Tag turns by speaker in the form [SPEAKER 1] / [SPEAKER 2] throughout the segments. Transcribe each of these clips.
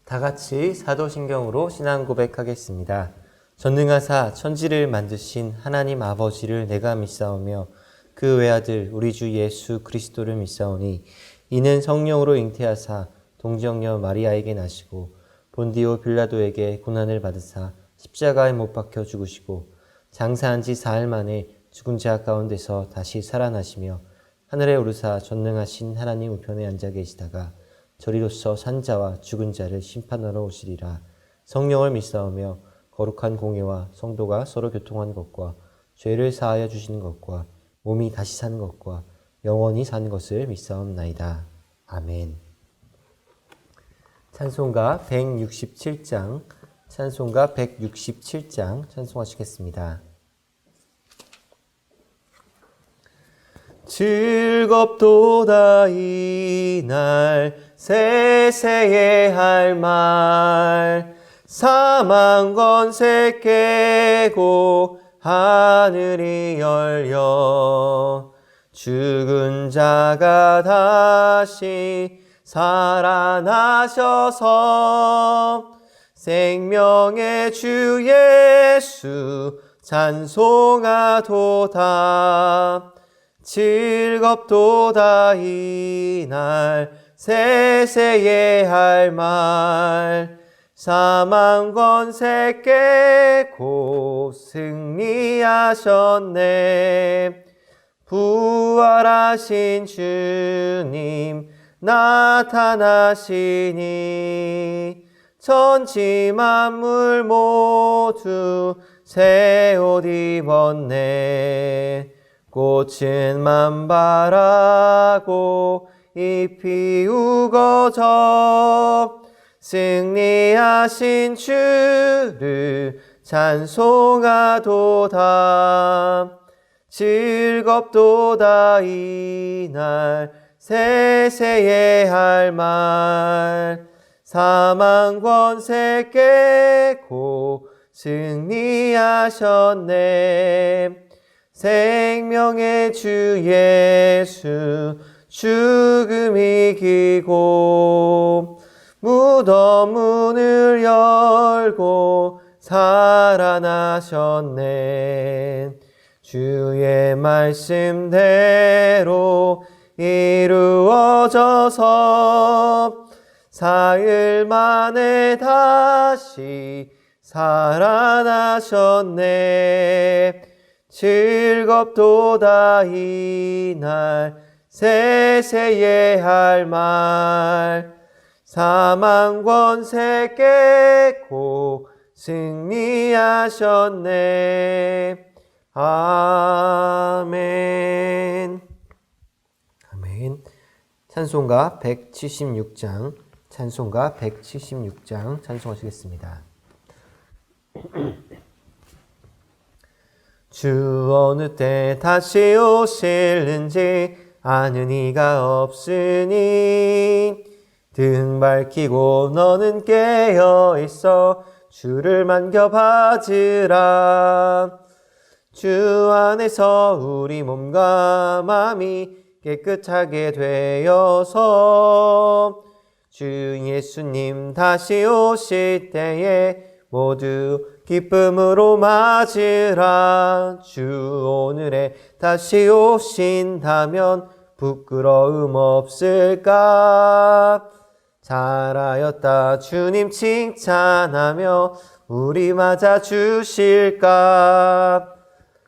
[SPEAKER 1] 다 같이 사도신경으로 신앙 고백하겠습니다. 전능하사 천지를 만드신 하나님 아버지를 내가 믿사오며 그 외아들 우리 주 예수 그리스도를 믿사오니 이는 성령으로 잉태하사 동정녀 마리아에게 나시고 본디오 빌라도에게 고난을 받으사 십자가에 못 박혀 죽으시고 장사한 지 사흘 만에 죽은 자 가운데서 다시 살아나시며 하늘에 오르사 전능하신 하나님 우편에 앉아 계시다가 저리로서 산자와 죽은 자를 심판하러 오시리라. 성령을 믿사오며 거룩한 공예와 성도가 서로 교통한 것과 죄를 사하여 주시는 것과 몸이 다시 사는 것과 영원히 사는 것을 믿사옵나이다. 아멘. 찬송가 167장 찬송하시겠습니다. 즐겁도다 이날 세세에 할 말 사망 권세 깨고 하늘이 열려 죽은 자가 다시 살아나셔서 생명의 주 예수 찬송하도다. 즐겁도다 이날 세세에 할 말 사망 권세 깨고 승리하셨네. 부활하신 주님 나타나시니 천지 만물 모두 새 옷 입었네. 꽃은 만발하고 잎이 우거져 승리하신 주를 찬송하도다. 즐겁도다 이날 세세에 할 말 사망 권세 깨고 승리하셨네. 생명의 주 예수 죽음 이기고 무덤 문을 열고 살아나셨네. 주의 말씀대로 이루어져서 사흘 만에 다시 살아나셨네. 즐겁도다 이날 세세에 할 말 사망 권세 깨고 승리하셨네. 아멘. 아멘. 찬송가 176장 찬송하시겠습니다. 주 어느 때 다시 오실는지 아는 이가 없으니 등 밝히고 너는 깨어있어 주를 만겨받으라. 주 안에서 우리 몸과 마음이 깨끗하게 되어서 주 예수님 다시 오실 때에 모두 기쁨으로 맞으라. 주 오늘에 다시 오신다면 부끄러움 없을까. 잘하였다 주님 칭찬하며 우리 맞아 주실까.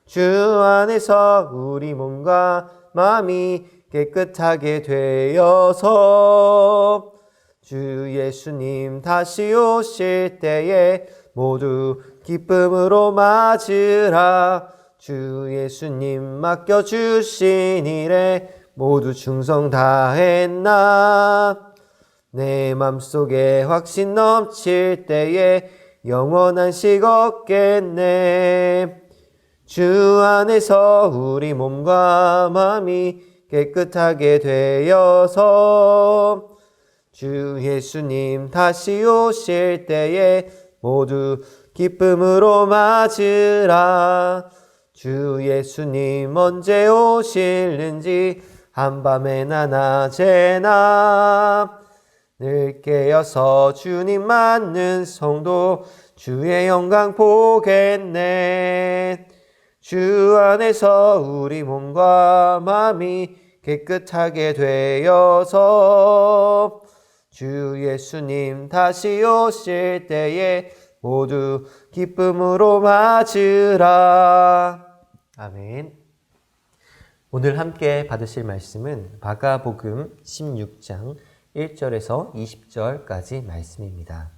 [SPEAKER 1] 주 안에서 우리 몸과 마음이 깨끗하게 되어서 주 예수님 다시 오실 때에 모두 기쁨으로 맞으라. 주 예수님 맡겨주신 일에 모두 충성 다했나. 내 맘속에 확신 넘칠 때에 영원한 식 얻겠네. 주 안에서 우리 몸과 마음이 깨끗하게 되어서 주 예수님 다시 오실 때에 모두 기쁨으로 맞으라. 주 예수님 언제 오실는지 한밤에나 낮에나 늘 깨어서 주님 맞는 성도 주의 영광 보겠네. 주 안에서 우리 몸과 마음이 깨끗하게 되어서 주 예수님 다시 오실 때에 모두 기쁨으로 맞으라. 아멘. 오늘 함께 받으실 말씀은 마가복음 16장 1절에서 20절까지 말씀입니다.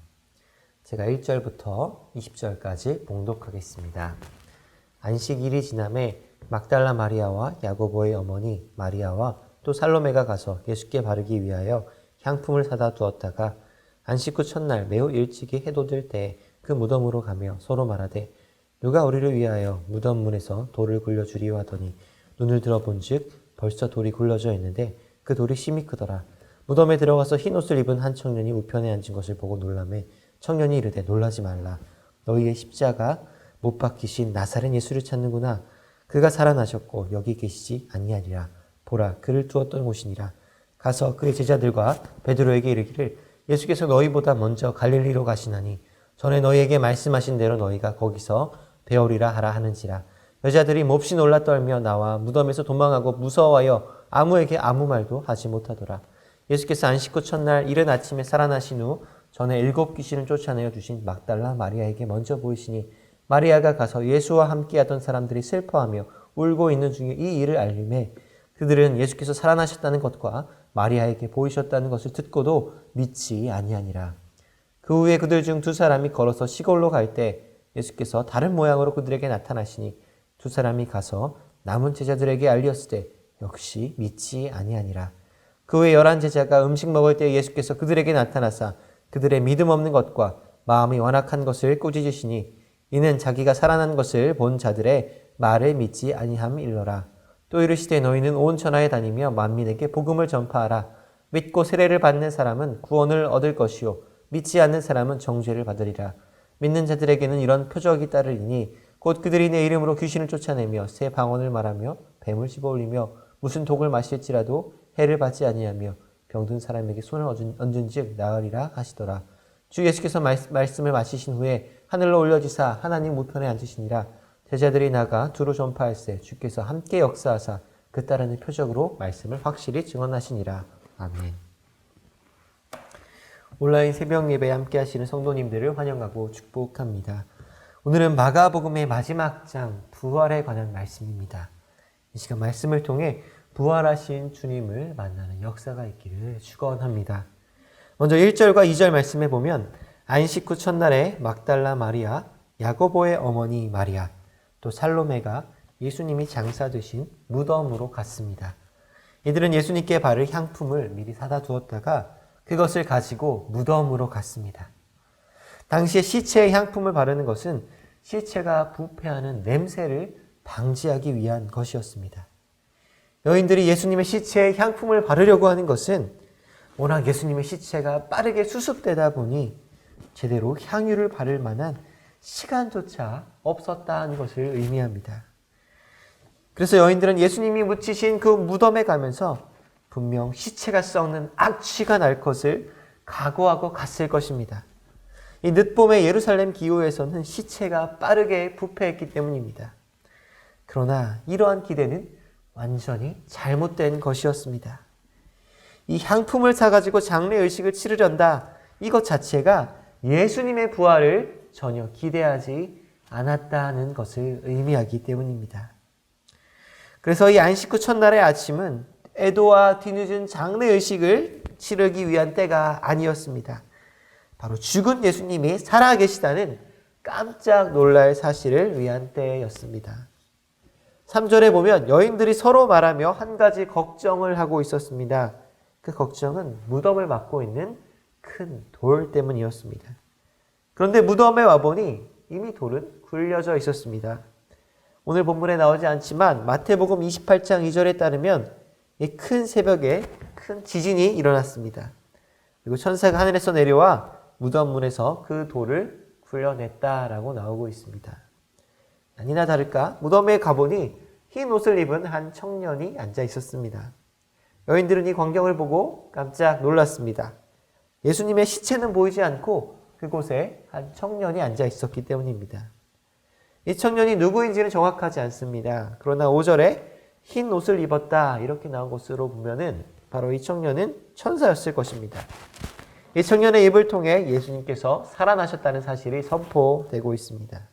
[SPEAKER 1] 제가 1절부터 20절까지 봉독하겠습니다. 안식일이 지남에 막달라 마리아와 야고보의 어머니 마리아와 또 살로메가 가서 예수께 바르기 위하여 향품을 사다 두었다가 안식 후 첫날 매우 일찍이 해도 될 때 그 무덤으로 가며 서로 말하되 누가 우리를 위하여 무덤 문에서 돌을 굴려주리오 하더니 눈을 들어본즉 벌써 돌이 굴려져 있는데 그 돌이 심히 크더라. 무덤에 들어가서 흰 옷을 입은 한 청년이 우편에 앉은 것을 보고 놀라매 청년이 이르되 놀라지 말라. 너희의 십자가 못 박히신 나사렛 예수를 찾는구나. 그가 살아나셨고 여기 계시지 아니하리라. 보라 그를 두었던 곳이니라. 가서 그의 제자들과 베드로에게 이르기를 예수께서 너희보다 먼저 갈릴리로 가시나니 전에 너희에게 말씀하신 대로 너희가 거기서 배우리라 하라 하는지라. 여자들이 몹시 놀라 떨며 나와 무덤에서 도망하고 무서워하여 아무에게 아무 말도 하지 못하더라. 예수께서 안식 후 첫날 이른 아침에 살아나신 후 전에 7 귀신을 쫓아내어 주신 막달라 마리아에게 먼저 보이시니 마리아가 가서 예수와 함께하던 사람들이 슬퍼하며 울고 있는 중에 이 일을 알림해 그들은 예수께서 살아나셨다는 것과 마리아에게 보이셨다는 것을 듣고도 믿지 아니하니라. 그 후에 그들 중 2 사람이 걸어서 시골로 갈 때 예수께서 다른 모양으로 그들에게 나타나시니 2 사람이 가서 남은 제자들에게 알렸을 때 역시 믿지 아니하니라. 그 후에 11 제자가 음식 먹을 때 예수께서 그들에게 나타나사 그들의 믿음 없는 것과 마음이 완악한 것을 꾸짖으시니 이는 자기가 살아난 것을 본 자들의 말을 믿지 아니함일러라. 또 이르시되 너희는 온 천하에 다니며 만민에게 복음을 전파하라. 믿고 세례를 받는 사람은 구원을 얻을 것이요 믿지 않는 사람은 정죄를 받으리라. 믿는 자들에게는 이런 표적이 따르리니 곧 그들이 내 이름으로 귀신을 쫓아내며 새 방언을 말하며 뱀을 집어올리며 무슨 독을 마실지라도 해를 받지 아니하며 병든 사람에게 손을 얹은즉 나으리라 하시더라. 주 예수께서 말씀을 마치신 후에 하늘로 올려지사 하나님 우편에 앉으시니라. 제자들이 나가 두루 전파할세 주께서 함께 역사하사 그 따르는 표적으로 말씀을 확실히 증언하시니라. 아멘. 온라인 새벽 예배에 함께 하시는 성도님들을 환영하고 축복합니다. 오늘은 마가복음의 마지막 장 부활에 관한 말씀입니다. 이 시간 말씀을 통해 부활하신 주님을 만나는 역사가 있기를 축원합니다. 먼저 1절과 2절 말씀에 보면 안식 후 첫날에 막달라 마리아, 야고보의 어머니 마리아, 또 살로메가 예수님이 장사되신 무덤으로 갔습니다. 이들은 예수님께 바를 향품을 미리 사다 두었다가 그것을 가지고 무덤으로 갔습니다. 당시에 시체에 향품을 바르는 것은 시체가 부패하는 냄새를 방지하기 위한 것이었습니다. 여인들이 예수님의 시체에 향품을 바르려고 하는 것은 워낙 예수님의 시체가 빠르게 수습되다 보니 제대로 향유를 바를 만한 시간조차 없었다는 것을 의미합니다. 그래서 여인들은 예수님이 묻히신 그 무덤에 가면서 분명 시체가 썩는 악취가 날 것을 각오하고 갔을 것입니다. 이 늦봄의 예루살렘 기후에서는 시체가 빠르게 부패했기 때문입니다. 그러나 이러한 기대는 완전히 잘못된 것이었습니다. 이 향품을 사가지고 장례의식을 치르련다, 이것 자체가 예수님의 부활을 전혀 기대하지 않았다는 것을 의미하기 때문입니다. 그래서 이 안식 후 첫날의 아침은 애도와 뒤늦은 장례의식을 치르기 위한 때가 아니었습니다. 바로 죽은 예수님이 살아계시다는 깜짝 놀랄 사실을 위한 때였습니다. 3절에 보면 여인들이 서로 말하며 한 가지 걱정을 하고 있었습니다. 그 걱정은 무덤을 막고 있는 큰 돌 때문이었습니다. 그런데 무덤에 와보니 이미 돌은 굴려져 있었습니다. 오늘 본문에 나오지 않지만 마태복음 28장 2절에 따르면 이 큰 새벽에 큰 지진이 일어났습니다. 그리고 천사가 하늘에서 내려와 무덤 문에서 그 돌을 굴려냈다라고 나오고 있습니다. 아니나 다를까 무덤에 가보니 흰 옷을 입은 한 청년이 앉아 있었습니다. 여인들은 이 광경을 보고 깜짝 놀랐습니다. 예수님의 시체는 보이지 않고 그곳에 한 청년이 앉아 있었기 때문입니다. 이 청년이 누구인지는 정확하지 않습니다. 그러나 5절에 흰 옷을 입었다 이렇게 나온 것으로 보면은 바로 이 청년은 천사였을 것입니다. 이 청년의 입을 통해 예수님께서 살아나셨다는 사실이 선포되고 있습니다.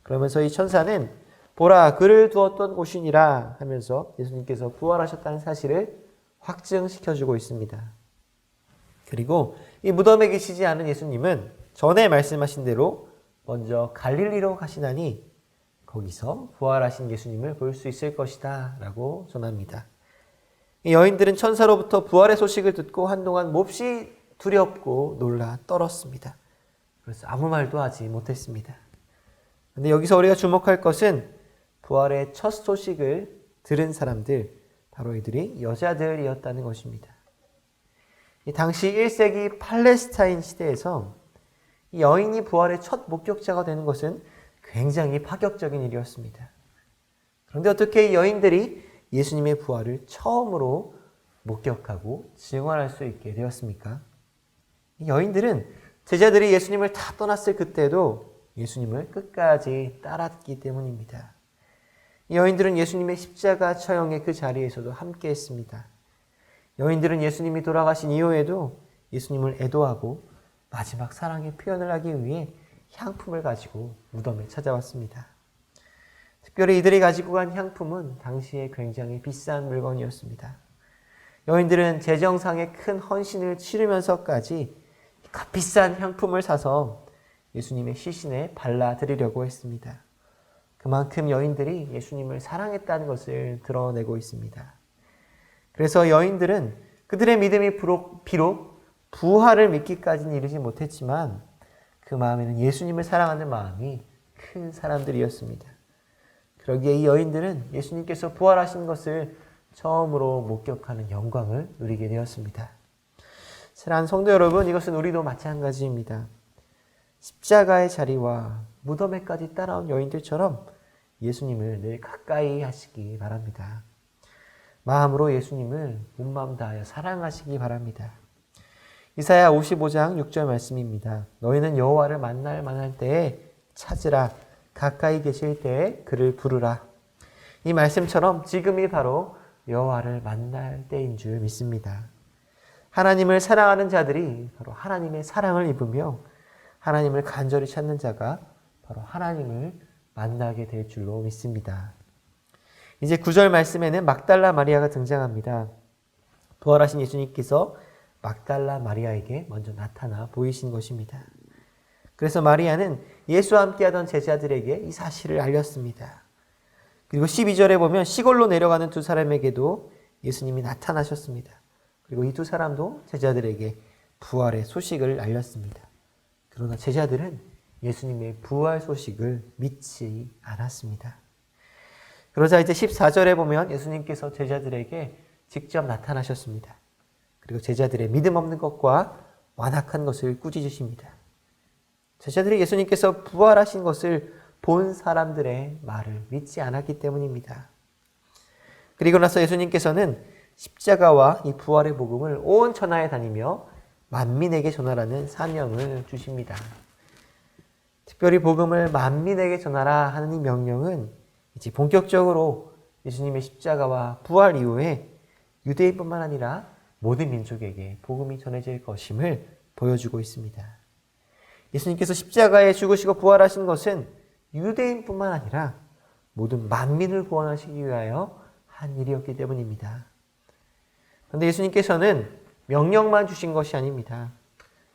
[SPEAKER 1] 그러면서 이 천사는 보라 그를 두었던 곳이니라 하면서 예수님께서 부활하셨다는 사실을 확증시켜주고 있습니다. 그리고 이 무덤에 계시지 않은 예수님은 전에 말씀하신 대로 먼저 갈릴리로 가시나니 거기서 부활하신 예수님을 볼 수 있을 것이다 라고 전합니다. 이 여인들은 천사로부터 부활의 소식을 듣고 한동안 몹시 두렵고 놀라 떨었습니다. 그래서 아무 말도 하지 못했습니다. 그런데 여기서 우리가 주목할 것은 부활의 첫 소식을 들은 사람들, 바로 이들이 여자들이었다는 것입니다. 이 당시 1세기 팔레스타인 시대에서 이 여인이 부활의 첫 목격자가 되는 것은 굉장히 파격적인 일이었습니다. 그런데 어떻게 이 여인들이 예수님의 부활을 처음으로 목격하고 증언할 수 있게 되었습니까? 이 여인들은 제자들이 예수님을 다 떠났을 그때도 예수님을 끝까지 따랐기 때문입니다. 이 여인들은 예수님의 십자가 처형의 그 자리에서도 함께 했습니다. 여인들은 예수님이 돌아가신 이후에도 예수님을 애도하고 마지막 사랑의 표현을 하기 위해 향품을 가지고 무덤에 찾아왔습니다. 특별히 이들이 가지고 간 향품은 당시에 굉장히 비싼 물건이었습니다. 여인들은 재정상의 큰 헌신을 치르면서까지 값비싼 향품을 사서 예수님의 시신에 발라드리려고 했습니다. 그만큼 여인들이 예수님을 사랑했다는 것을 드러내고 있습니다. 그래서 여인들은 그들의 믿음이 비록 부활을 믿기까지는 이르지 못했지만 그 마음에는 예수님을 사랑하는 마음이 큰 사람들이었습니다. 그러기에 이 여인들은 예수님께서 부활하신 것을 처음으로 목격하는 영광을 누리게 되었습니다. 사랑하는 성도 여러분, 이것은 우리도 마찬가지입니다. 십자가의 자리와 무덤에까지 따라온 여인들처럼 예수님을 늘 가까이 하시기 바랍니다. 마음으로 예수님을 온 마음 다하여 사랑하시기 바랍니다. 이사야 55장 6절 말씀입니다. 너희는 여호와를 만날 만할 때에 찾으라. 가까이 계실 때에 그를 부르라. 이 말씀처럼 지금이 바로 여호와를 만날 때인 줄 믿습니다. 하나님을 사랑하는 자들이 바로 하나님의 사랑을 입으며 하나님을 간절히 찾는 자가 바로 하나님을 만나게 될 줄로 믿습니다. 이제 9절 말씀에는 막달라 마리아가 등장합니다. 부활하신 예수님께서 막달라 마리아에게 먼저 나타나 보이신 것입니다. 그래서 마리아는 예수와 함께하던 제자들에게 이 사실을 알렸습니다. 그리고 12절에 보면 시골로 내려가는 두 사람에게도 예수님이 나타나셨습니다. 그리고 이 두 사람도 제자들에게 부활의 소식을 알렸습니다. 그러나 제자들은 예수님의 부활 소식을 믿지 않았습니다. 그러자 이제 14절에 보면 예수님께서 제자들에게 직접 나타나셨습니다. 그리고 제자들의 믿음 없는 것과 완악한 것을 꾸짖으십니다. 제자들이 예수님께서 부활하신 것을 본 사람들의 말을 믿지 않았기 때문입니다. 그리고 나서 예수님께서는 십자가와 이 부활의 복음을 온 천하에 다니며 만민에게 전하라는 사명을 주십니다. 특별히 복음을 만민에게 전하라 하는 이 명령은 이제 본격적으로 예수님의 십자가와 부활 이후에 유대인뿐만 아니라 모든 민족에게 복음이 전해질 것임을 보여주고 있습니다. 예수님께서 십자가에 죽으시고 부활하신 것은 유대인뿐만 아니라 모든 만민을 구원하시기 위하여 한 일이었기 때문입니다. 그런데 예수님께서는 명령만 주신 것이 아닙니다.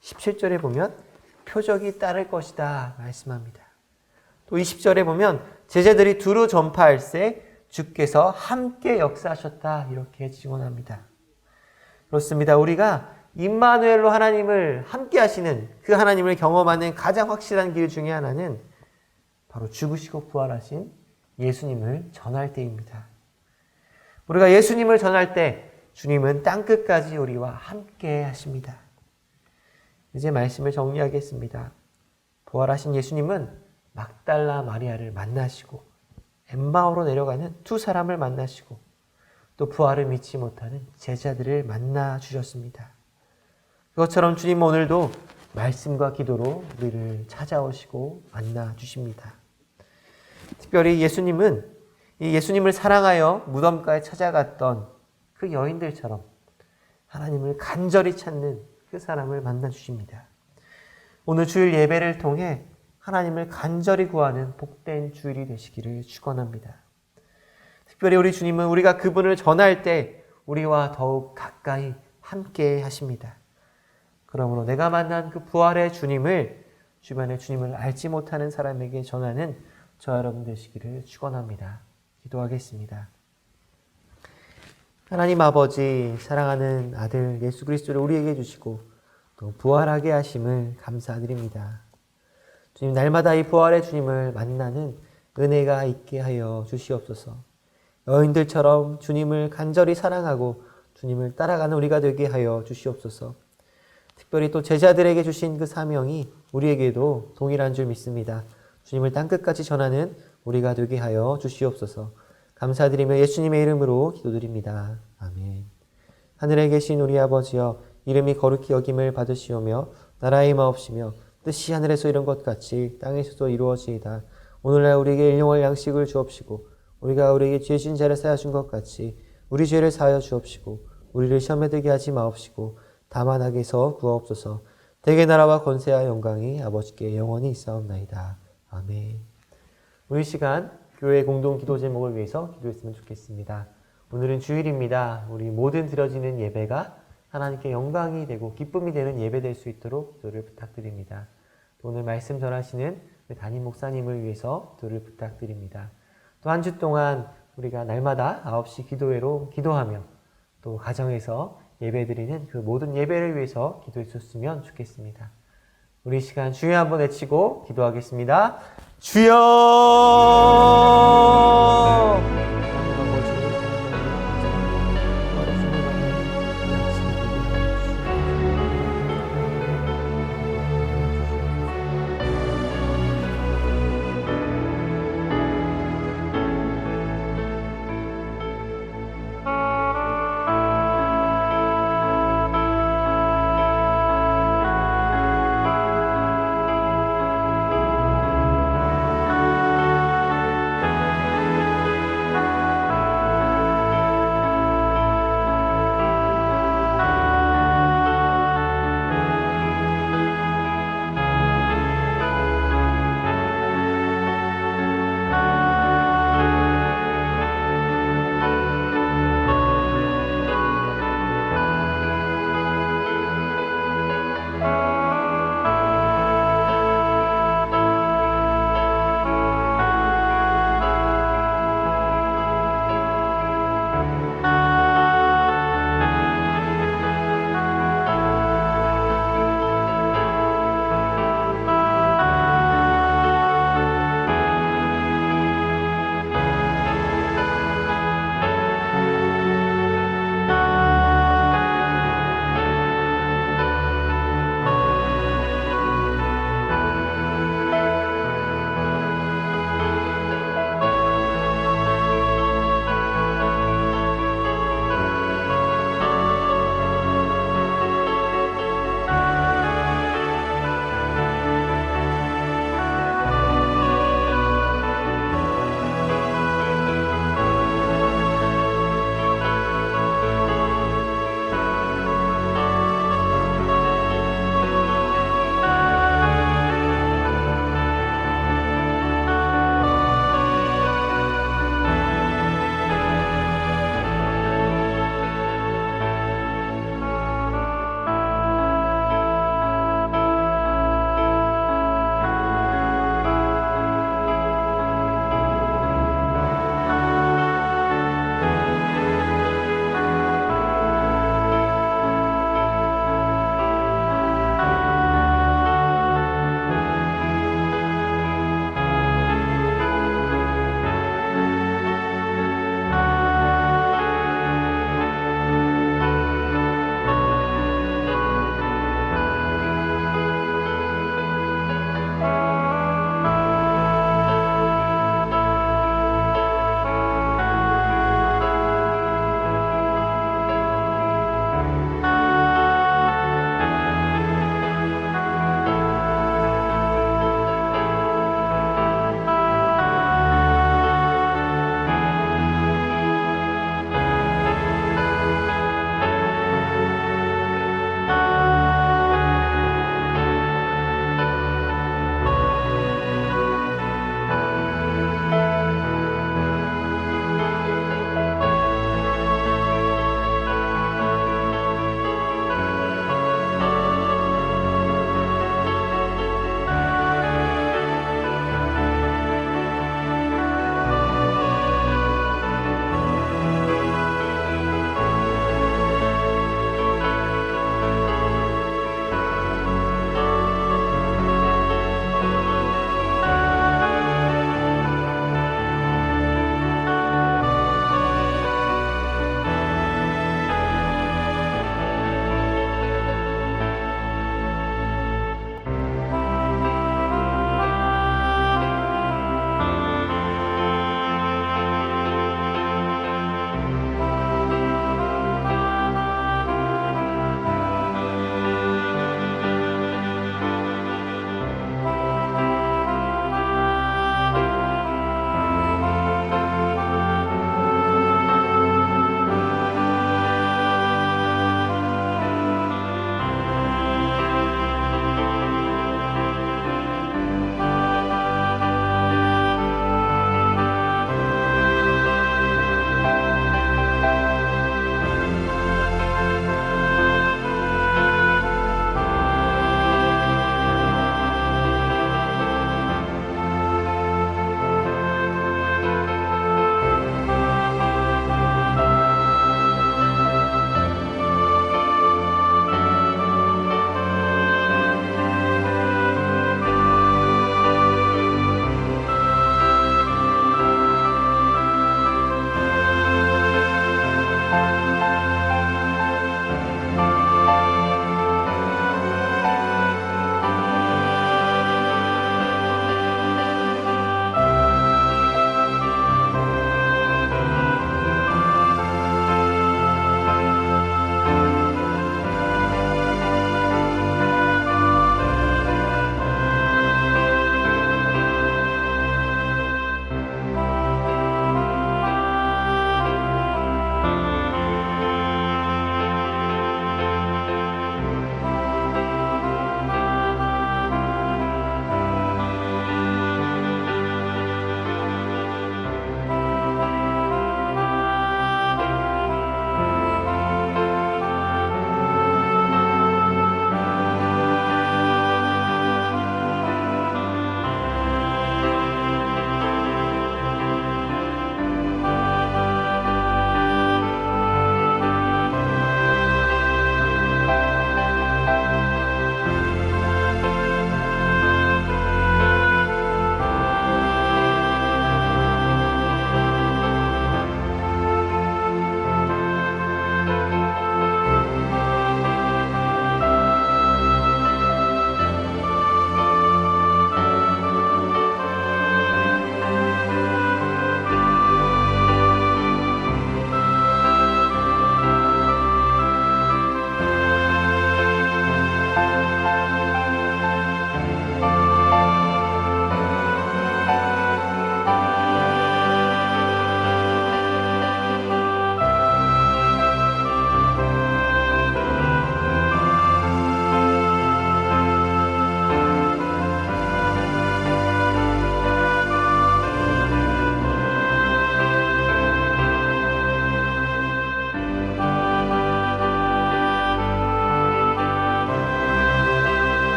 [SPEAKER 1] 17절에 보면 표적이 따를 것이다 말씀합니다. 또 20절에 보면 제자들이 두루 전파할세 주께서 함께 역사하셨다 이렇게 증언합니다. 그렇습니다. 우리가 임마누엘로 하나님을 함께 하시는 그 하나님을 경험하는 가장 확실한 길 중에 하나는 바로 죽으시고 부활하신 예수님을 전할 때입니다. 우리가 예수님을 전할 때 주님은 땅끝까지 우리와 함께 하십니다. 이제 말씀을 정리하겠습니다. 부활하신 예수님은 막달라 마리아를 만나시고 엠마오로 내려가는 두 사람을 만나시고 또 부활을 믿지 못하는 제자들을 만나 주셨습니다. 그것처럼 주님 오늘도 말씀과 기도로 우리를 찾아오시고 만나 주십니다. 특별히 예수님을 사랑하여 무덤가에 찾아갔던 그 여인들처럼 하나님을 간절히 찾는 그 사람을 만나 주십니다. 오늘 주일 예배를 통해 하나님을 간절히 구하는 복된 주일이 되시기를 축원합니다. 특별히 우리 주님은 우리가 그분을 전할 때 우리와 더욱 가까이 함께 하십니다. 그러므로 내가 만난 그 부활의 주님을 주변에 주님을 알지 못하는 사람에게 전하는 저 여러분 되시기를 축원합니다. 기도하겠습니다. 하나님 아버지, 사랑하는 아들 예수 그리스도를 우리에게 주시고 또 부활하게 하심을 감사드립니다. 주님, 날마다 이 부활의 주님을 만나는 은혜가 있게 하여 주시옵소서. 여인들처럼 주님을 간절히 사랑하고 주님을 따라가는 우리가 되게 하여 주시옵소서. 특별히 또 제자들에게 주신 그 사명이 우리에게도 동일한 줄 믿습니다. 주님을 땅끝까지 전하는 우리가 되게 하여 주시옵소서. 감사드리며 예수님의 이름으로 기도드립니다. 아멘. 하늘에 계신 우리 아버지여, 이름이 거룩히 여김을 받으시오며 나라의 마옵시며 뜻이 하늘에서 이룬 것 같이 땅에서도 이루어지이다. 오늘날 우리에게 일용할 양식을 주옵시고 우리가 우리에게 죄 지은 자를 사하신 것 같이 우리 죄를 사하여 주옵시고 우리를 시험에 들게 하지 마옵시고 다만 악에서 구하옵소서. 대개 나라와 권세와 영광이 아버지께 영원히 있사옵나이다. 아멘. 우리 시간 교회 공동 기도 제목을 위해서 기도했으면 좋겠습니다. 오늘은 주일입니다. 우리 모든 드려지는 예배가 하나님께 영광이 되고 기쁨이 되는 예배 될 수 있도록 기도를 부탁드립니다. 오늘 말씀 전하시는 담임 목사님을 위해서 기도를 부탁드립니다. 또 한 주 동안 우리가 날마다 9시 기도회로 기도하며 또 가정에서 예배드리는 그 모든 예배를 위해서 기도했었으면 좋겠습니다. 우리 시간 주여 한번 외치고 기도하겠습니다. 주여!